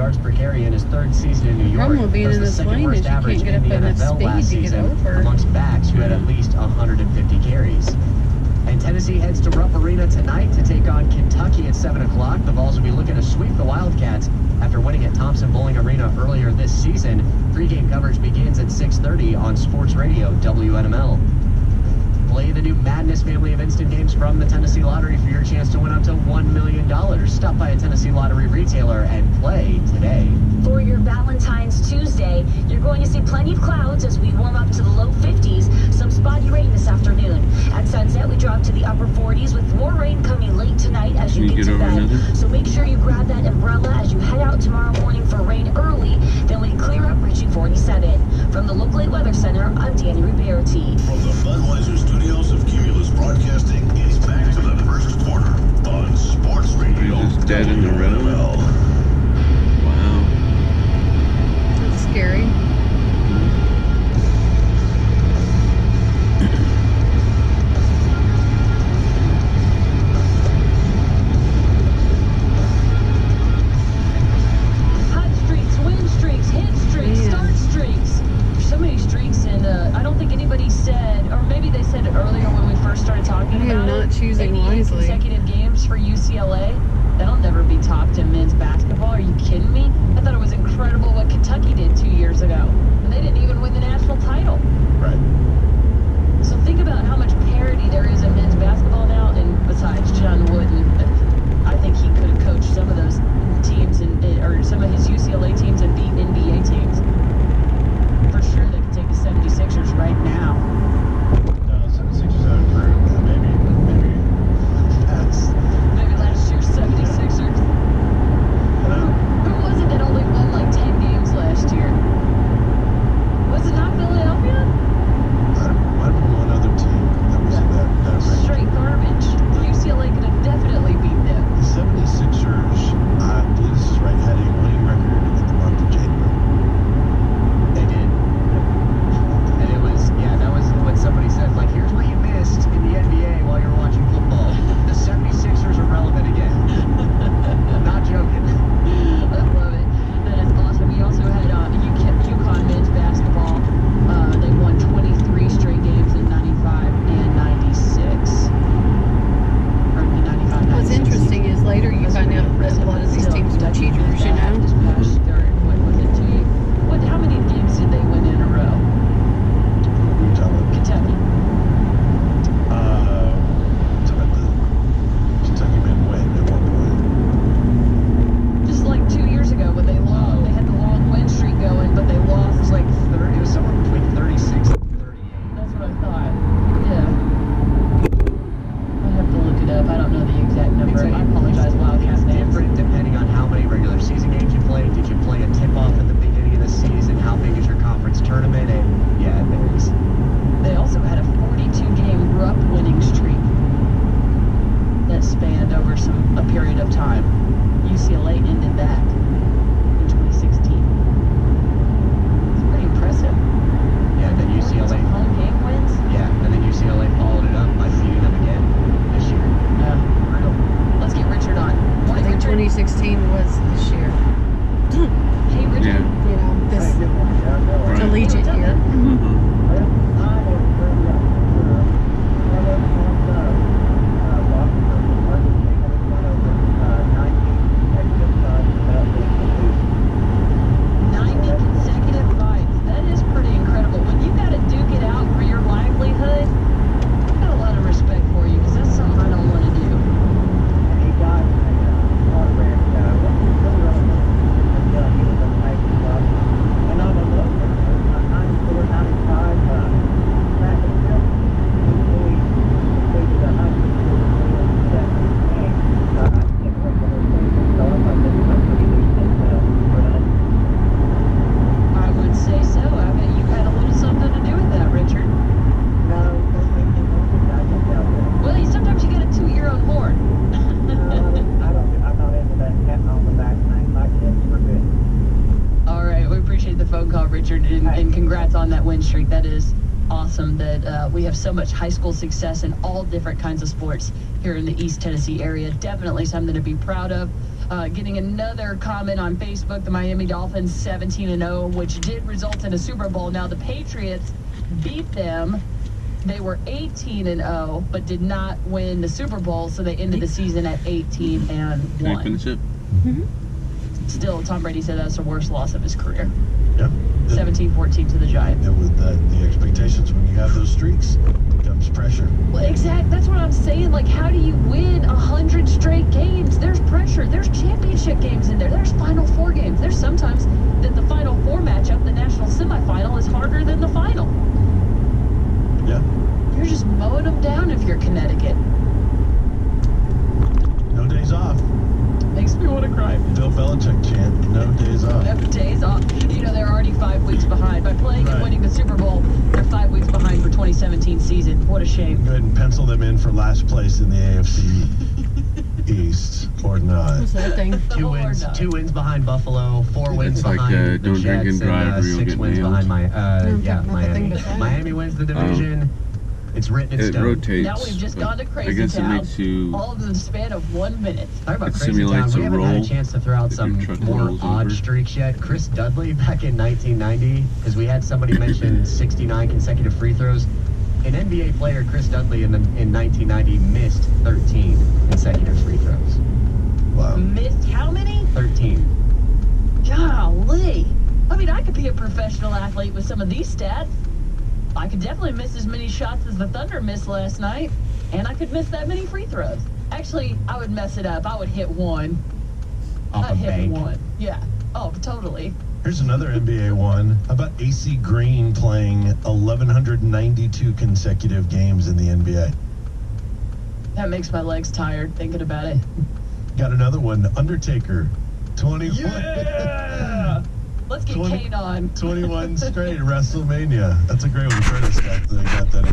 yards per carry in his third season in New York. Problem with being in this lane is you can't get up enough speed to get over. Amongst backs who had at least 150 carries. And Tennessee heads to Rupp Arena tonight to take on Kentucky at 7 o'clock. The Vols will be looking to sweep the Wildcats after winning at Thompson Bowling Arena earlier this season. Pregame coverage begins at 6:30 on Sports Radio WNML. Play the new Madness family of instant games from the Tennessee Lottery for your chance to win up to $1 million. Stop by a Tennessee Lottery retailer and play today. For your Valentine's Tuesday, you're going to see plenty of clouds as we warm up to the low 50s. Some spotty rain this afternoon. At sunset, we drop to the upper 40s with more rain coming late tonight as you get to bed. So make sure you grab that umbrella as you head out tomorrow morning for rain early. Then we clear up reaching 47. From the Locally Weather Center, I'm Danny Ribeirati. From the Budweiser studios of Cumulus Broadcasting, it's back to the first quarter on Sports Radio. Just dead in the road. Wow. That's scary. Hot streaks, win streaks, hit streaks, start streaks. There's so many streaks, and I don't think anybody said, or maybe they said it earlier when we first started talking I am about not it. choosing 88 wisely. consecutive games for UCLA. That'll never be topped in men's basketball. Are you kidding me? I thought it was incredible what Kentucky did 2 years ago. And they didn't even win the national title. Right. So think about how much parity there is in men's basketball now. And besides John Wooden, I think he could have coached some of those teams or some of his UCLA teams and beat NBA teams. For sure they could take the 76ers right now. No, 76ers out of Drew. Maybe. That's. Maybe last year's 76ers. Who was it that only won like 10 games last year? Was it not Philadelphia? Might be one other team that was in that range. Straight garbage. UCLA could have definitely beat them. The 76ers, I believe this is right, had a winning record in the month of January. They did. And it was, that was what somebody said, like, here's what you missed in the NBA while you're watching football. The 76ers are relevant again. I'm not joking. I love it. That is awesome. We also had UConn men's basketball. They won 23 straight games in 95 and 96. Or 95, 96. What's interesting is later you find out that a lot of these teams were cheaters, you know? This past, what was it, 2 years? How many games did they win in a row? You're telling Kentucky. Kentucky men win at one point. Just like 2 years ago when they lost. They had the long win streak going, but they lost. It was like 30, it was somewhere between 36 and 38. That's what I thought. Yeah. I have to look it up. I don't know the exact number. I apologize, Wildcats It's fans. different depending on how many regular season games you played. Did you play a tip-off at the beginning of the season? How big is your conference tournament? And yeah, it varies. They also had a 42-game Rupp winning streak that spanned over a period of time. UCLA ended that in 2016. It's pretty impressive. Yeah, then UCLA. Home game wins? Yeah, and then UCLA followed it up by beating them again this year. Brutal. Let's get Richard on. I Morning, think Richard. 2016 was this year. Hey, Richard. You know, this collegiate year. and congrats on that win streak. That is awesome that we have so much high school success in all different kinds of sports here in the East Tennessee area. Definitely something to be proud of. Getting another comment on Facebook, the Miami Dolphins 17-0, which did result in a Super Bowl. Now, the Patriots beat them. They were 18-0, but did not win the Super Bowl, so they ended the season at 18-1. Can I finish it? Still, Tom Brady said that's the worst loss of his career. Yep. 17-14 to the Giants. And with the expectations when you have those streaks comes pressure. Well, exactly. That's what I'm saying. Like, how do you win 100 straight games? There's pressure. There's championship games in there. There's Final Four games. There's sometimes that the Final Four matchup, the national semifinal, is harder than the final. Yeah. You're just mowing them down if you're Connecticut. No days off. Makes me want to cry. Bill Belichick chant, no days off. No days off. You know, they're already 5 weeks behind. By playing and winning the Super Bowl, they're 5 weeks behind for 2017 season. What a shame. Go ahead and pencil them in for last place in the AFC East, or not. What's that thing? Two Or wins, not. 2 wins behind Buffalo, 4 wins It's like, behind the don't drink Jets, and drive or and you'll 6 get wins nailed. behind Nothing Miami. but that. Miami wins the division. It's written in It stone. rotates. Now we've just but gone to Crazy I guess Town. it makes you. All in the span of 1 minute. Talk about It Crazy simulates Town. We a haven't had a roll chance to throw out if some your truck more rolls odd over. streaks yet. Chris Dudley back in 1990, because we had somebody mention 69 consecutive free throws. An NBA player, Chris Dudley, in 1990 missed 13 consecutive free throws. Wow. Missed how many? 13. Golly. I mean, I could be a professional athlete with some of these stats. I could definitely miss as many shots as the Thunder missed last night, and I could miss that many free throws. Actually, I would mess it up. I would hit one. Off I'd a hit bank. one. Yeah. Oh, totally. Here's another NBA one. How about AC Green playing 1,192 consecutive games in the NBA? That makes my legs tired thinking about it. Got another one. Undertaker, 21. Yeah! Let's get 20 Kane on. 21 straight WrestleMania. That's a great one. Curtis got that.